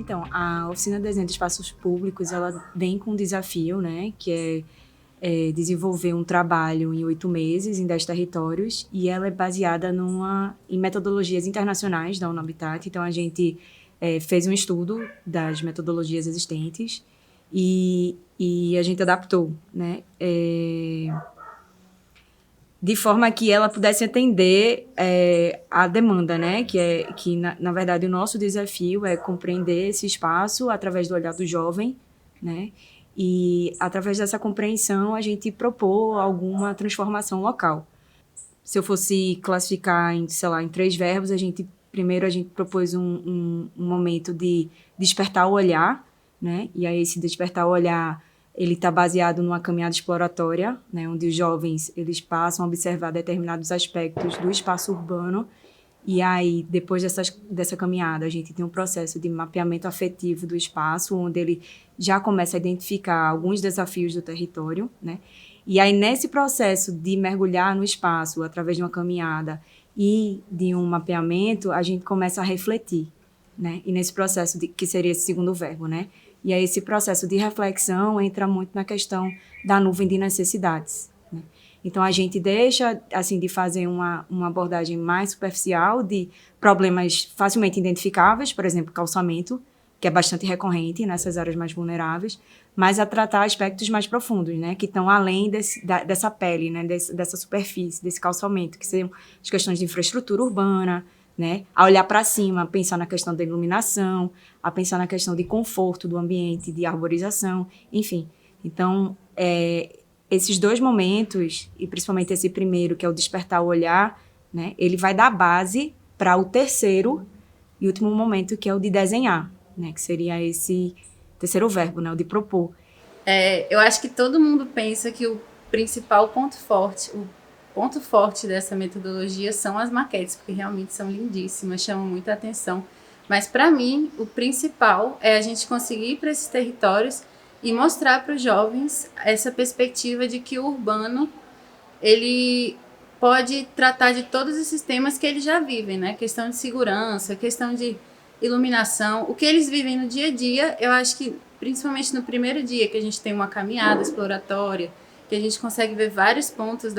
Então, a Oficina de Desenho de Espaços Públicos, ela vem com um desafio, né, que é desenvolver um trabalho em 8 meses, em 10 territórios, e ela é baseada em metodologias internacionais da UNO-Habitat. Então, a gente fez um estudo das metodologias existentes e a gente adaptou, né, de forma que ela pudesse atender a demanda, né? Que na verdade, o nosso desafio é compreender esse espaço através do olhar do jovem, né? E, através dessa compreensão, a gente propor alguma transformação local. Se eu fosse classificar em 3 verbos, primeiro a gente propôs um momento de despertar o olhar, né? E aí esse despertar o olhar, ele está baseado numa caminhada exploratória, né? Onde os jovens eles passam a observar determinados aspectos do espaço urbano. E aí, depois dessa caminhada, a gente tem um processo de mapeamento afetivo do espaço, onde ele já começa a identificar alguns desafios do território, né? E aí, nesse processo de mergulhar no espaço, através de uma caminhada e de um mapeamento, a gente começa a refletir, né? E nesse processo, que seria esse segundo verbo, né? E aí, esse processo de reflexão entra muito na questão da nuvem de necessidades, né? Então, a gente deixa, assim, de fazer uma abordagem mais superficial de problemas facilmente identificáveis, por exemplo, calçamento, que é bastante recorrente nessas áreas mais vulneráveis, mas a tratar aspectos mais profundos, né, que estão além dessa pele, né, dessa superfície, desse calçamento, que são as questões de infraestrutura urbana, né, a olhar para cima, a pensar na questão da iluminação, a pensar na questão de conforto do ambiente, de arborização, enfim. Então, esses 2 momentos, e principalmente esse primeiro, que é o despertar o olhar, né, ele vai dar base para o terceiro e último momento, que é o de desenhar, né, que seria esse terceiro verbo, né, o de propor. Eu acho que todo mundo pensa que o principal ponto forte dessa metodologia são as maquetes, porque realmente são lindíssimas, chamam muita atenção. Mas, para mim, o principal é a gente conseguir ir para esses territórios e mostrar para os jovens essa perspectiva de que o urbano ele pode tratar de todos esses temas que eles já vivem, né? Questão de segurança, questão de iluminação, o que eles vivem no dia a dia. Eu acho que, principalmente no primeiro dia, que a gente tem uma caminhada exploratória, que a gente consegue ver vários pontos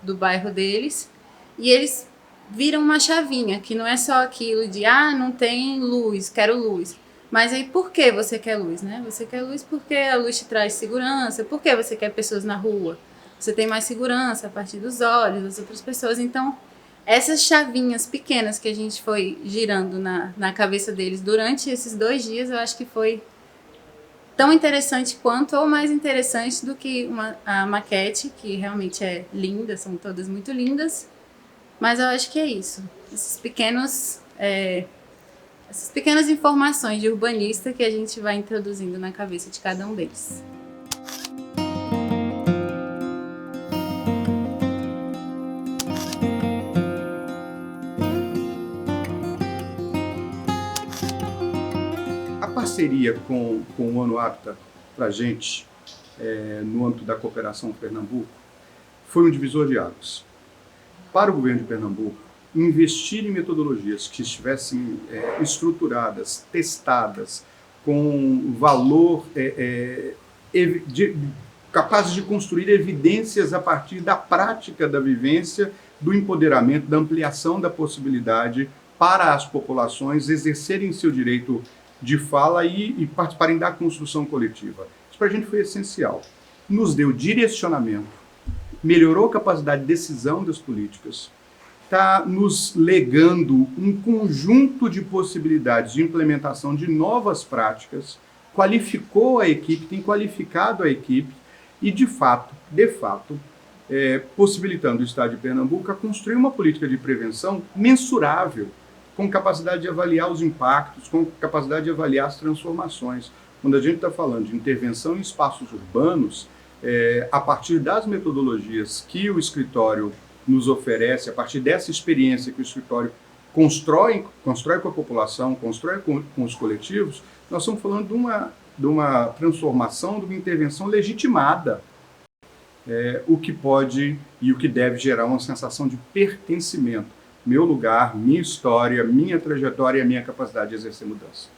do bairro deles, e eles viram uma chavinha, que não é só aquilo de, não tem luz, quero luz. Mas aí, por que você quer luz, né? Você quer luz porque a luz te traz segurança. Por que você quer pessoas na rua? Você tem mais segurança a partir dos olhos das outras pessoas. Então, essas chavinhas pequenas que a gente foi girando na cabeça deles durante esses 2 dias, eu acho que foi tão interessante quanto, ou mais interessante do que a maquete, que realmente é linda, são todas muito lindas. Mas eu acho que é isso. Essas pequenas informações de urbanista que a gente vai introduzindo na cabeça de cada um deles. A parceria com o ONU Habitat para a gente, no âmbito da cooperação com Pernambuco, foi um divisor de águas. Para o governo de Pernambuco, investir em metodologias que estivessem estruturadas, testadas, com valor capazes de construir evidências a partir da prática da vivência, do empoderamento, da ampliação da possibilidade para as populações exercerem seu direito de fala e participarem da construção coletiva. Isso para a gente foi essencial. Nos deu direcionamento, melhorou a capacidade de decisão das políticas, está nos legando um conjunto de possibilidades de implementação de novas práticas, qualificou a equipe, tem qualificado a equipe e, de fato, possibilitando o Estado de Pernambuco a construir uma política de prevenção mensurável, com capacidade de avaliar os impactos, com capacidade de avaliar as transformações. Quando a gente está falando de intervenção em espaços urbanos, a partir das metodologias que o escritório nos oferece, a partir dessa experiência que o escritório constrói com a população, constrói com os coletivos, nós estamos falando de uma transformação, de uma intervenção legitimada, o que pode e o que deve gerar uma sensação de pertencimento. Meu lugar, minha história, minha trajetória e a minha capacidade de exercer mudança.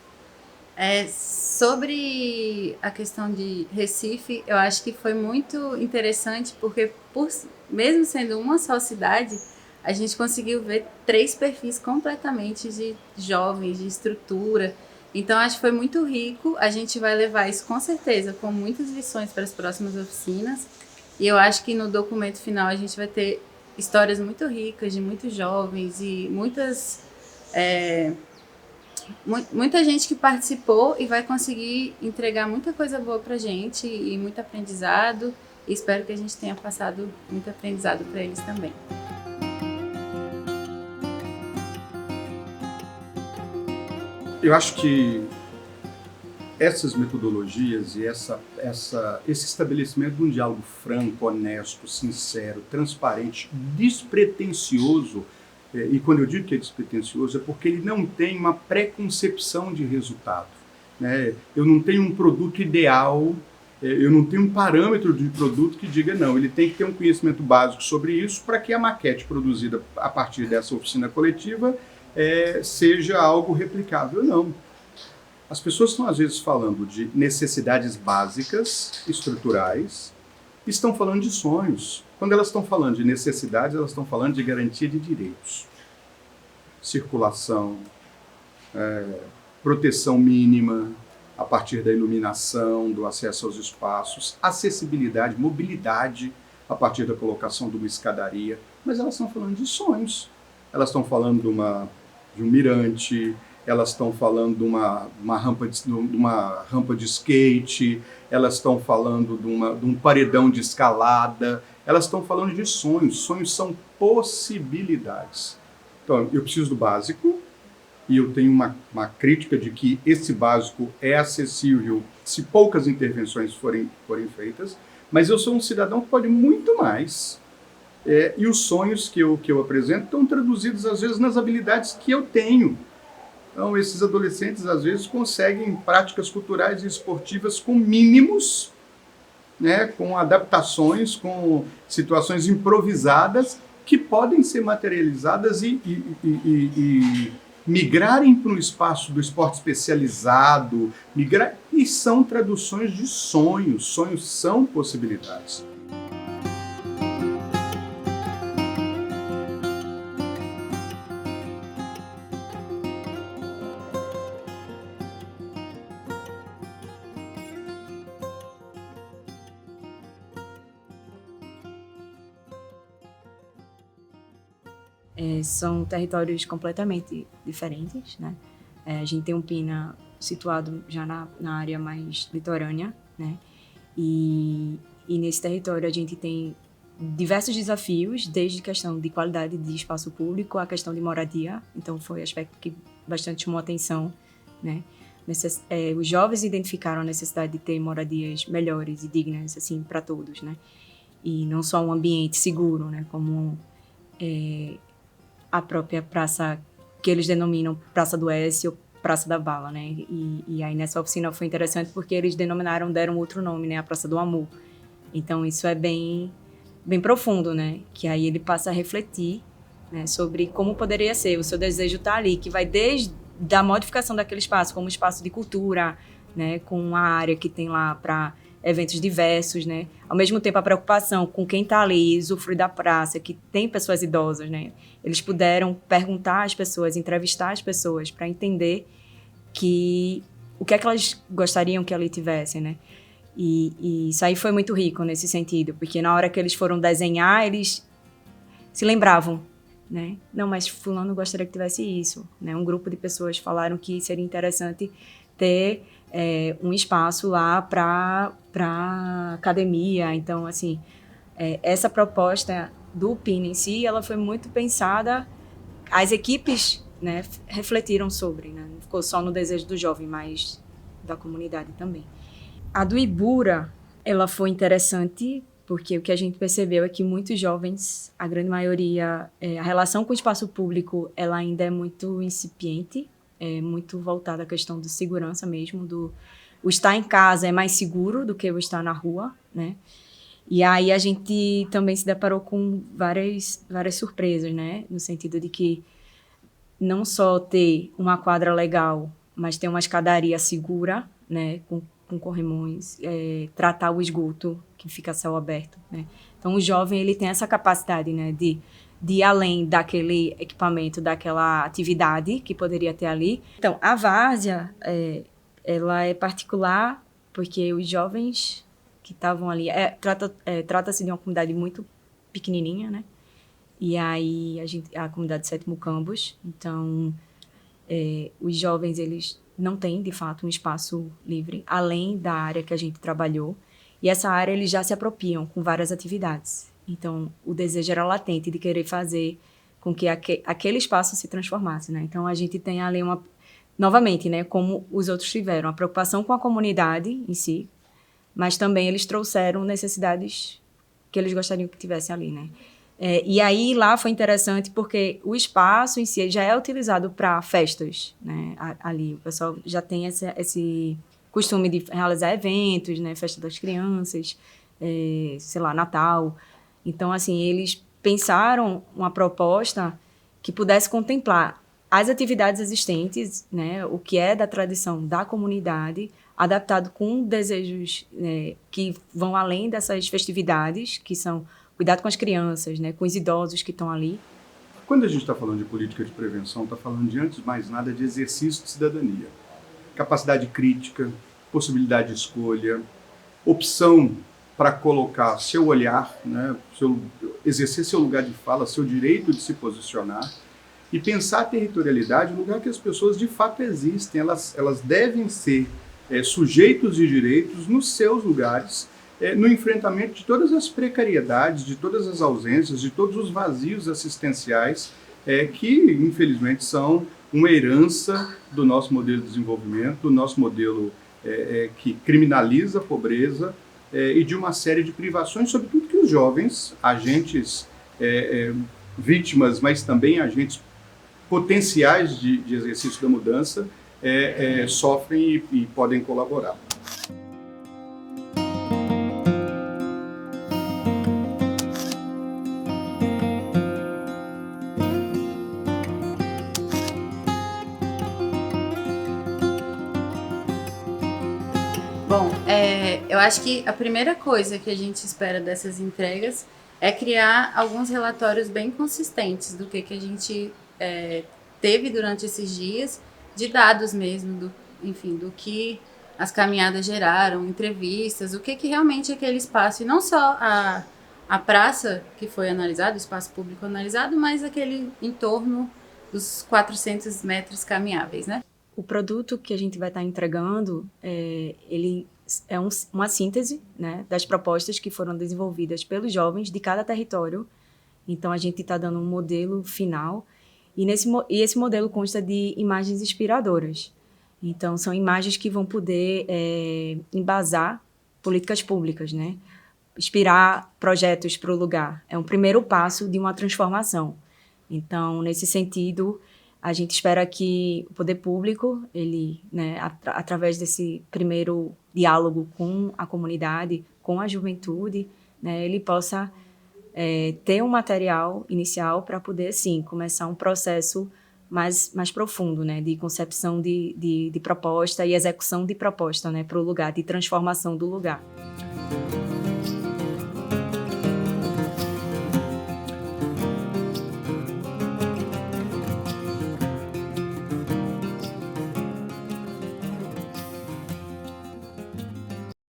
Sobre a questão de Recife, eu acho que foi muito interessante, porque mesmo sendo uma só cidade, a gente conseguiu ver 3 perfis completamente de jovens, de estrutura. Então, acho que foi muito rico. A gente vai levar isso com certeza com muitas lições para as próximas oficinas. E eu acho que no documento final a gente vai ter histórias muito ricas de muitos jovens e muita gente que participou e vai conseguir entregar muita coisa boa pra gente e muito aprendizado. E espero que a gente tenha passado muito aprendizado para eles também. Eu acho que essas metodologias e esse estabelecimento de um diálogo franco, honesto, sincero, transparente, despretensioso, e quando eu digo que é despretensioso é porque ele não tem uma preconcepção de resultado, né? Eu não tenho um produto ideal, eu não tenho um parâmetro de produto que diga não, ele tem que ter um conhecimento básico sobre isso para que a maquete produzida a partir dessa oficina coletiva seja algo replicável. Não. As pessoas estão às vezes falando de necessidades básicas, estruturais, estão falando de sonhos. Quando elas estão falando de necessidades, elas estão falando de garantia de direitos. Circulação, proteção mínima, a partir da iluminação, do acesso aos espaços, acessibilidade, mobilidade, a partir da colocação de uma escadaria. Mas elas estão falando de sonhos. Elas estão falando de um mirante, elas estão falando de uma rampa de skate, elas estão falando de um paredão de escalada, elas estão falando de sonhos. Sonhos são possibilidades. Então, eu preciso do básico, e eu tenho uma crítica de que esse básico é acessível se poucas intervenções forem feitas, mas eu sou um cidadão que pode muito mais. E os sonhos que eu apresento estão traduzidos, às vezes, nas habilidades que eu tenho. Então, esses adolescentes, às vezes, conseguem práticas culturais e esportivas com mínimos, né, com adaptações, com situações improvisadas que podem ser materializadas e migrarem para um espaço do esporte especializado, e são traduções de sonhos. Sonhos são possibilidades. São territórios completamente diferentes, né? A gente tem um Pina situado já na área mais litorânea, né? E nesse território a gente tem diversos desafios, desde questão de qualidade de espaço público a questão de moradia. Então foi um aspecto que bastante chamou a atenção, né? Os jovens identificaram a necessidade de ter moradias melhores e dignas, assim, para todos, né? E não só um ambiente seguro, né? Como a própria praça que eles denominam Praça do Oeste ou Praça da Bala, né? E aí nessa oficina foi interessante porque eles deram outro nome, né? A Praça do Amor. Então isso é bem profundo, né? Que aí ele passa a refletir, né, sobre como poderia ser. O seu desejo está ali, que vai desde a modificação daquele espaço, como espaço de cultura, né? Com uma área que tem lá para eventos diversos, né? Ao mesmo tempo, a preocupação com quem está ali, usufruir da praça, que tem pessoas idosas, né? Eles puderam perguntar às pessoas, entrevistar as pessoas para entender o que é que elas gostariam que ali tivessem, né? E isso aí foi muito rico nesse sentido, porque na hora que eles foram desenhar, eles se lembravam, né? Não, mas fulano gostaria que tivesse isso, né? Um grupo de pessoas falaram que seria interessante ter um espaço lá para academia. Então, assim, essa proposta do Pina em si, ela foi muito pensada, as equipes, né, refletiram sobre, né? Não ficou só no desejo do jovem, mas da comunidade também. A do Ibura, ela foi interessante, porque o que a gente percebeu é que muitos jovens, a grande maioria, a relação com o espaço público, ela ainda é muito incipiente, muito voltada à questão de segurança mesmo, o estar em casa é mais seguro do que o estar na rua, né? E aí a gente também se deparou com várias surpresas, né? No sentido de que não só ter uma quadra legal mas ter uma escadaria segura, né, com corrimões, tratar o esgoto que fica a céu aberto, né. Então, o jovem ele tem essa capacidade, né, de ir além daquele equipamento, daquela atividade que poderia ter ali. Então, a várzea, ela é particular porque os jovens que estavam ali... trata-se de uma comunidade muito pequenininha, né? E aí, a comunidade Sétimo Campus. Então, os jovens, eles não têm, de fato, um espaço livre, além da área que a gente trabalhou. E essa área, eles já se apropriam com várias atividades. Então, o desejo era latente de querer fazer com que aquele espaço se transformasse, né? Então, a gente tem ali novamente, né, como os outros tiveram, a preocupação com a comunidade em si, mas também eles trouxeram necessidades que eles gostariam que tivesse ali, né? E aí, lá foi interessante porque o espaço em si já é utilizado para festas, né? Ali, o pessoal já tem esse costume de realizar eventos, né? Festa das crianças, sei lá, Natal. Então, assim, eles pensaram uma proposta que pudesse contemplar as atividades existentes, né, o que é da tradição da comunidade, adaptado com desejos que vão além dessas festividades, que são cuidado com as crianças, né, com os idosos que estão ali. Quando a gente está falando de política de prevenção, está falando de, antes de mais nada, de exercício de cidadania. Capacidade crítica, possibilidade de escolha, opção para colocar seu olhar, né, exercer seu lugar de fala, seu direito de se posicionar e pensar a territorialidade no lugar que as pessoas de fato existem. Elas devem ser sujeitos de direitos nos seus lugares, no enfrentamento de todas as precariedades, de todas as ausências, de todos os vazios assistenciais que, infelizmente, são uma herança do nosso modelo de desenvolvimento, do nosso modelo que criminaliza a pobreza, e de uma série de privações, sobretudo que os jovens, agentes vítimas, mas também agentes potenciais de exercício da mudança, sofrem e podem colaborar. Bom, eu acho que a primeira coisa que a gente espera dessas entregas é criar alguns relatórios bem consistentes do que a gente teve durante esses dias, de dados mesmo, do que as caminhadas geraram, entrevistas, o que realmente aquele espaço, e não só a praça que foi analisada, o espaço público analisado, mas aquele entorno dos 400 metros caminháveis, né? O produto que a gente vai estar entregando, ele é uma síntese, né, das propostas que foram desenvolvidas pelos jovens de cada território. Então, a gente está dando um modelo final e esse modelo consta de imagens inspiradoras. Então, são imagens que vão poder embasar políticas públicas, né? Inspirar projetos para o lugar. É um primeiro passo de uma transformação. Então, nesse sentido, a gente espera que o poder público, ele, né, através desse primeiro diálogo com a comunidade, com a juventude, né, ele possa ter um material inicial para poder, sim, começar um processo mais profundo, né, de concepção de proposta e execução de proposta, né, para o lugar, de transformação do lugar.